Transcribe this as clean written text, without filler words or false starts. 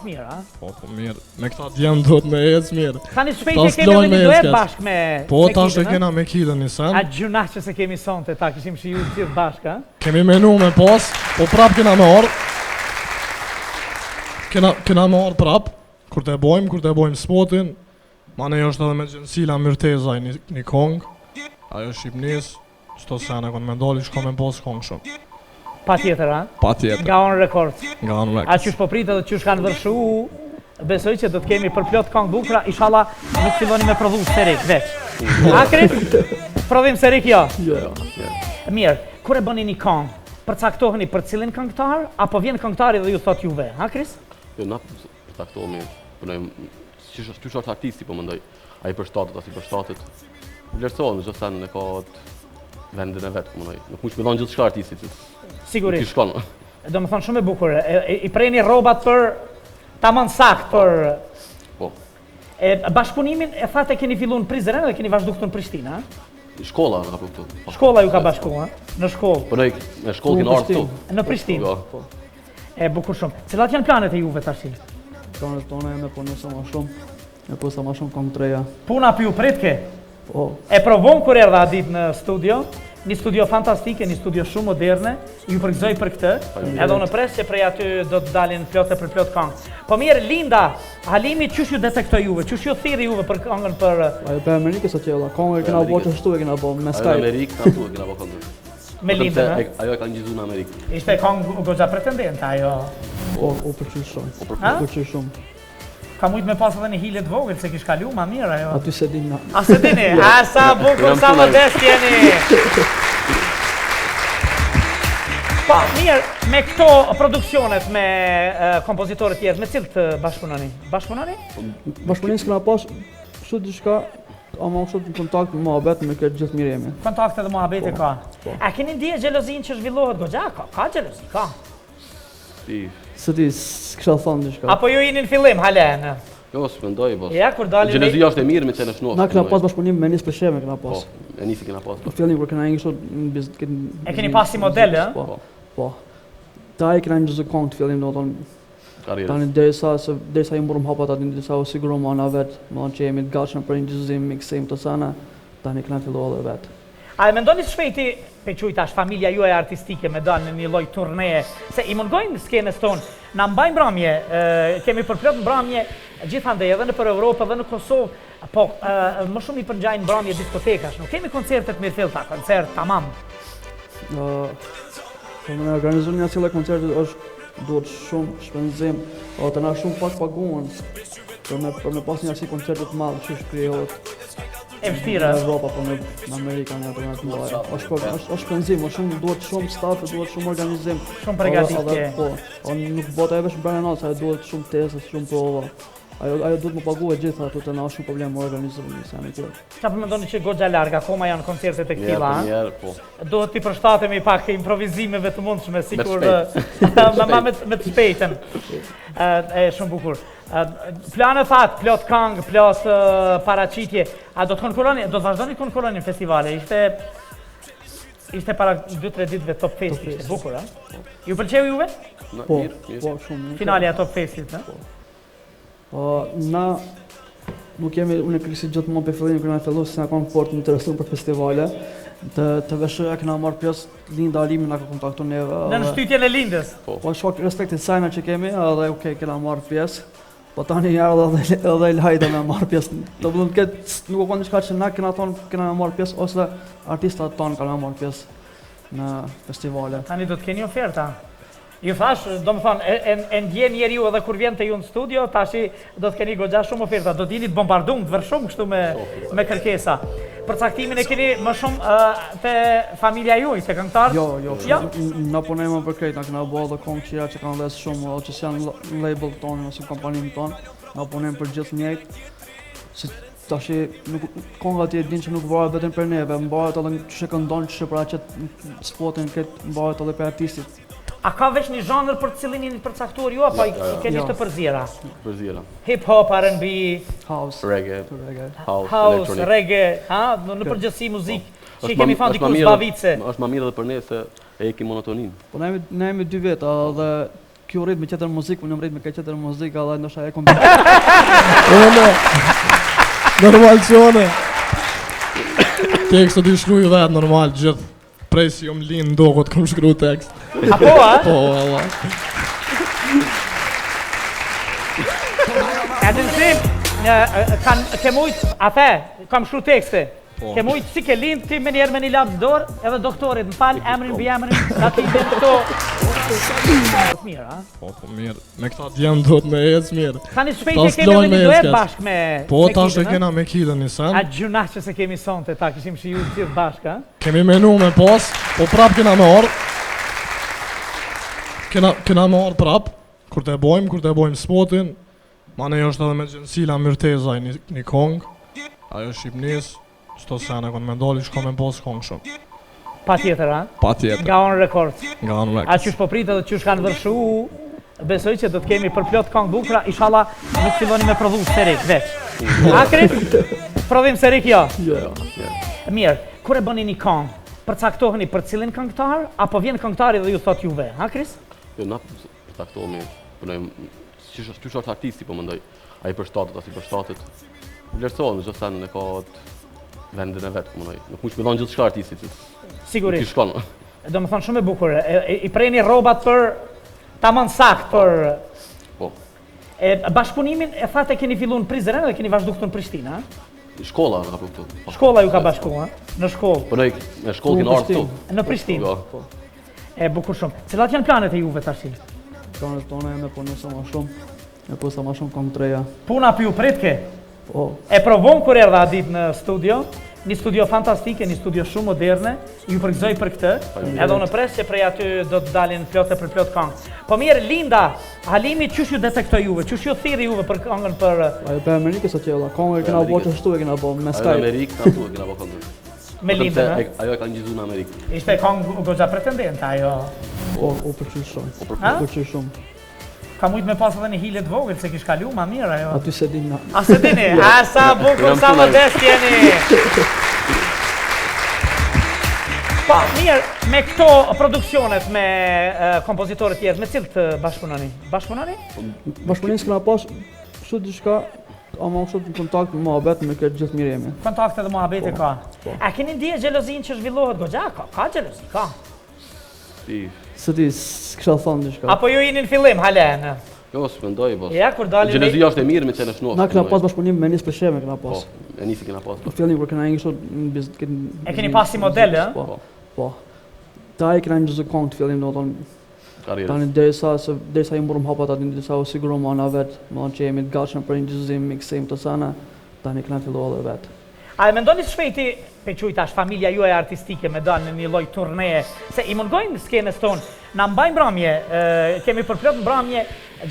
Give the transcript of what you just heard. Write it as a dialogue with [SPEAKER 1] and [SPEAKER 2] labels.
[SPEAKER 1] mirë, a?
[SPEAKER 2] Po mirë. Me këta djem duhet me ecë mirë.
[SPEAKER 1] Tani shpejt e kemi edhe një duet bashkë me
[SPEAKER 2] Po tash e kena me Kidën një sen.
[SPEAKER 1] A gjuna që se kemi sonte, ta kishim shiju të gjithë bashkë, a?
[SPEAKER 2] Kemi menu me pas, po prap kena me ardh. Kena me ardh prap, kur të bojmë spotin. Mane është edhe me Gjensila Myrteza një kong. Ajo Shqipnis, qëto sene kon me ndoli shko me pas kong shumë.
[SPEAKER 1] Pa tjetër, a?
[SPEAKER 2] Pa tjetër.
[SPEAKER 1] Nga on rekord.
[SPEAKER 2] A
[SPEAKER 1] qysh po pritë dhe qysh kanë vërshu, besoj që do të kemi për plot kong bukra, inshallah nuk filloni me prodhu serik, veç. A Kris? Prodhim serik jo?
[SPEAKER 3] Jo.
[SPEAKER 1] Mirë, kur e bëni një kong, përcaktoheni për cilin këngëtar, apo vjen këngëtari dhe ju thot juve, ha Kris?
[SPEAKER 3] Jo, na përcaktohemi, punojmë, qysh është artisti, po mendoj, ai për shtatet, as i për shtatet. Vlerësohen, çdo sa në ka vendin e vet, po mendoj. Nuk mund të bëjnë gjithçka artistit.
[SPEAKER 1] Sigurisht.
[SPEAKER 3] Shkon.
[SPEAKER 1] Do më thonë shumë e bukur, i preni rrobat për tamam sakt për...
[SPEAKER 3] Po.
[SPEAKER 1] Bashkëpunimin e thatë e keni filluar në Prizren dhe keni vazhdu këtu në Prishtinë, a?
[SPEAKER 3] Shkolla ka këtu.
[SPEAKER 1] Shkolla ju ka bashku, a? Në shkollë.
[SPEAKER 3] Po ne në shkollë kemi ardhur këtu.
[SPEAKER 1] Në Prishtinë.
[SPEAKER 3] Po.
[SPEAKER 1] E bukur shumë. Cilat janë planet e juve tash?
[SPEAKER 4] Planet tona e me punë sa më shumë. Me punë sa më shumë këngë treja.
[SPEAKER 1] Puna pi u prit ke?
[SPEAKER 4] Po.
[SPEAKER 1] E provon kur erdha ditë në studio? Një studio fantastike, një studio shumë moderne, ju përgëzoj për këtë, edhe unë pres që prej aty do të dalin plot e për plot këngë. Po mirë, Linda, Halimi, qysh ju detektoj juve, qysh ju thirri juve për këngën për...
[SPEAKER 4] Ajo për Amerikës o qella, këngë e kena bo që shtu e kena bo me Skype.
[SPEAKER 3] Ajo në Amerikë, na tu e kena bo këngën.
[SPEAKER 1] Me Linda, në?
[SPEAKER 3] Ajo e ka ngjizu në Amerikë.
[SPEAKER 1] Ishte këngë goxha pretendente, ajo...
[SPEAKER 4] O përqysh shumë, o përqysh shumë.
[SPEAKER 1] Ka mujt me pas edhe një hile të vogël, se kish kalu ma mirë ajo.
[SPEAKER 4] Aty se din na.
[SPEAKER 1] A se dini? A sa bukur, sa modest jeni! Po, mirë, me këto produksionet me kompozitorët tjerë, me cilë të bashkëpunoni?
[SPEAKER 4] Bashkëpunin s'kena pas, kështu diçka, ama kështu në kontakt me muhabet me këtë gjithë mirë jemi.
[SPEAKER 1] Kontakte dhe muhabeti ka. A keni ndje xhelozin që zhvillohet goxha? Ka xhelozi, ka.
[SPEAKER 4] Se ti, s'kisha thonë diçka.
[SPEAKER 1] Apo ju jeni në fillim, halen?
[SPEAKER 3] Jo, s'mendoj, po.
[SPEAKER 1] Ja, kur dalin...
[SPEAKER 3] Xhelozia është e mirë me që në shnofë.
[SPEAKER 4] Na kena pas bashkëpunim me Nis Plesheme kena pas.
[SPEAKER 3] Po, e nisi kena pas.
[SPEAKER 4] Në fillim kur kena një kështu...
[SPEAKER 1] E keni pas si model, e?
[SPEAKER 4] Po. Ta e kena një gjëzë këngë të fillim, do tonë...
[SPEAKER 3] Karierës.
[SPEAKER 4] Tani derisa i mburëm hapat aty, derisa u sigurum ana vet, do që jemi të gatshëm për një gjëzim, mixim të sana, tani kena filluar edhe vet.
[SPEAKER 1] A e mendoni shpejti, pe qujtash, familja juaj artistike me dalë në një lloj turneje, se i mungojnë skenës tonë, na mbajnë mbrëmje, kemi përplot mbrëmje gjithandej edhe në për Europë edhe në Kosovë, po më shumë i përngjajnë mbrëmje diskotekash, nuk kemi koncertet mirë fillta, koncert tamam.
[SPEAKER 4] Po me organizuar një asile koncertit është duhet shumë shpenzim, o të na shumë pak paguhen për me pas një asi koncertit madhë që shkrijohet.
[SPEAKER 1] E vështirë.
[SPEAKER 4] Në Evropa, po në Amerika, në atë të ndajë. është shpenzim, duhet shumë staf, duhet shumë organizim.
[SPEAKER 1] Shumë përgatitje.
[SPEAKER 4] Po, nuk bota e vesh brenda natë, ajo duhet shumë teste, shumë prova. Ajo duhet më paguhet gjitha, ato të na është shumë problem me organizimin e sene tjerë.
[SPEAKER 1] Qa për mendoni që goxha larg, akoma janë koncertet e këtilla, a?
[SPEAKER 3] Njerë, po.
[SPEAKER 1] Duhet t'i përshtatemi pak improvizimeve të mundshme, sikur me të shpejtën. E shumë bukur. Planë thatë, plot këngë, plot paraqitje, a do të konkurroni, do të vazhdoni konkurroni në festivale? Ishte para 2-3 ditëve Top Fest, ishte bukur, a? Ju pëlqeu juve?
[SPEAKER 4] Po, shumë.
[SPEAKER 1] Finalja Top Festit, a?
[SPEAKER 4] Na nuk jemi, unë e Krisi gjithmonë për fillim kërna fillu se na kanë fort interesuar për festivale. Të veshëja kena marrë pjesë, Linda Alimi na ka kontaktu neve.
[SPEAKER 1] Në shtytjen e Lindës?
[SPEAKER 4] Po shok respektit sajna që kemi, edhe okej, kena marrë pjesë. Po tani erdhe edhe Elhajda me marrë pjesë. Do të ketë, nuk o kanë diçka që na kena thonë kena marrë pjesë, ose artistat tonë kanë marrë pjesë në festivale.
[SPEAKER 1] Tani do të keni oferta. Ju thash, do më thonë, e ndjen njeriu edhe kur vjen të ju në studio, tashi do të keni goxha shumë oferta, do t'jini të bombardum, të vërshum kështu me kërkesa. Përcaktimin e keni më shumë te familja juaj, te këngëtarët?
[SPEAKER 4] Jo. Na punojmë për krejt, na kena bo edhe këngë qira që kanë lesë shumë, që janë label tonë, ose kompaninë tonë, na punojmë për gjithë njëjtë. Tashi, kënga ti e din që nuk varet vetëm për neve, mbahet edhe që këndon që për aqet spotin këtë mbahet edhe për artistit.
[SPEAKER 1] A ka veç një zhanër për cilin jeni përcaktuar ju, apo i keni të përzira?
[SPEAKER 3] Përzira.
[SPEAKER 1] Hip-hop, R&B,
[SPEAKER 4] House,
[SPEAKER 3] reggae,
[SPEAKER 1] house, reggae, në përgjithësi muzikë që i kemi fan diku zbavice.
[SPEAKER 3] Është më mirë edhe për ne se e eki monotoninë.
[SPEAKER 4] Po na jemi 2 veta dhe kjo rrit me qëtër muzikë, unë rrit me këtë qëtër muzikë, edhe ndoshta e kom
[SPEAKER 2] Normal që one. Tekst të shkruj vetë normal, gjithë. Prej si jom linë ndokot këm shkru tekst.
[SPEAKER 1] Apo, a?
[SPEAKER 2] Po, Allah.
[SPEAKER 1] E të nësim, ke mujtë, a the, kam shkru tekste. Ke mujtë si ke lind ti me njerë me një lapë dorë, edhe doktorit, më falë, emrin, bi emrin, da ti dhe këto. Mirë, a?
[SPEAKER 2] Po, mirë. Me këta djemë do të me ecë mirë.
[SPEAKER 1] Ka një shpejt e kemi edhe një duet bashkë me...
[SPEAKER 2] Po, tash e kena me Kidën një sen.
[SPEAKER 1] A gjuna që se kemi sonte, ta kishim shi ju të gjithë bashkë, a?
[SPEAKER 2] Kemi menu me pas, po prap kena me orë. Kena me orë prap, kur të e bojmë spotin. Ma ne është edhe me Gjensila Myrteza një kongë. Ajo Shqipnis, qëto sene kon me ndoli shko me pos kongë shumë.
[SPEAKER 1] Pa tjetër, a?
[SPEAKER 2] Pa tjetër.
[SPEAKER 1] Nga on rekord.
[SPEAKER 2] Nga on
[SPEAKER 1] A
[SPEAKER 2] records.
[SPEAKER 1] qysh po pritë dhe qysh kanë vërshu, besoj që do të kemi për plot kongë bukra, inshallah nuk filloni me prodhu serik, veç. Akrit, prodhim serik jo.
[SPEAKER 4] Jo.
[SPEAKER 1] Mirë, kur e bëni një kongë, përcaktoheni për cilin këngëtar, apo vjen këngëtari dhe ju thot juve, ha Kris?
[SPEAKER 3] Jo, na përcaktohemi, punojmë, qysh është artisti, po mendoj, ai përshtatet, as i përshtatet. Vlerësohen, çdo sen e ka vendin e vet, po mendoj. Nuk mund të bëjnë gjithçka artistit. Ti
[SPEAKER 1] Sigurisht.
[SPEAKER 3] shkon.
[SPEAKER 1] Do më thonë shumë e bukur, i preni rrobat për tamam sakt për...
[SPEAKER 3] Po.
[SPEAKER 1] Bashkëpunimin e thatë e keni fillu në Prizren dhe keni vazhdu këtu në Prishtinë, ha?
[SPEAKER 3] Shkolla ka po këtu.
[SPEAKER 1] Shkolla ju ka bashku, ha? Në shkollë,
[SPEAKER 3] Po ne me shkollë kemi ardhur këtu.
[SPEAKER 1] në Prishtinë.
[SPEAKER 3] Jo.
[SPEAKER 1] E bukur shumë. Cilat janë planet e juve tash?
[SPEAKER 4] Planet tona e me punë sa më shumë, me punë sa më shumë kongë treja.
[SPEAKER 1] Puna për ju prit ke?
[SPEAKER 4] Po,
[SPEAKER 1] E provon kur erdha ditë në studio, një studio fantastike, një studio shumë moderne, ju përgëzoj për këtë, edhe unë pres që prej aty do të dalin plotë për plot këngë. Po mirë, Linda, Halimi, qysh ju detektoj juve, qysh ju thirri juve për këngën për...
[SPEAKER 4] ajo për Amerikës atë jella, kongë e kena bo që shtu e kena bo me
[SPEAKER 3] Ajo në
[SPEAKER 4] Skype.
[SPEAKER 3] Amerikë, na tu e kena bërë këngë.
[SPEAKER 1] Me Lindën, ha?
[SPEAKER 3] Ajo e ka ngjizu në Amerikë.
[SPEAKER 1] Ishte këngë goxha pretendente ajo.
[SPEAKER 4] O përqysh shumë,
[SPEAKER 1] Ha?
[SPEAKER 4] përqysh shumë.
[SPEAKER 1] Ka mujt me pas edhe një hile të vogël se kish kalu ma mirë ajo.
[SPEAKER 4] Aty se din na.
[SPEAKER 1] A se dini? A sa bukur, sa modest jeni! Po, mirë, me këto produksionet me kompozitorët tjerë, me cilët bashkëpunoni? Bashkëpunoni?
[SPEAKER 4] Bashkëpunim s'kena pas, kështu diçka, ama kështu në kontakt me mohabet me këtë gjithë mirë jemi.
[SPEAKER 1] Kontakte dhe muhabeti ka.
[SPEAKER 4] po.
[SPEAKER 1] A keni ndje xhelozin që zhvillohet goxha? Ka xhelozi, ka.
[SPEAKER 3] Si,
[SPEAKER 4] Se ti, s'kisha thonë diçka.
[SPEAKER 1] Apo ju jeni në fillim, halen?
[SPEAKER 3] jo, s'mendoj, po.
[SPEAKER 1] Ja, kur dalin...
[SPEAKER 3] Gjelozia është e mirë me qenë shnosh.
[SPEAKER 4] Na kena pas bashkëpunim me nis për sheme kena
[SPEAKER 3] Po,
[SPEAKER 4] pas.
[SPEAKER 3] e nisi kena pas.
[SPEAKER 4] Në fillim kur kena ngjeshur në
[SPEAKER 1] E keni pas si model, ë?
[SPEAKER 4] Po. Po. Ta e kena ngjeshur kong të fillim, domethënë
[SPEAKER 3] Karrierë.
[SPEAKER 4] tani derisa i mburëm hapat aty derisa u sigurum ana vet, domethënë që jemi të gatshëm për ngjizim, mixim të sana, tani kena filluar edhe vet.
[SPEAKER 1] A e mendoni shpejti, pe quj tash, familja juaj artistike me dalë në një lloj turneje, se i mungojnë skenës tonë, na mbajnë mbrëmje, kemi përplot mbrëmje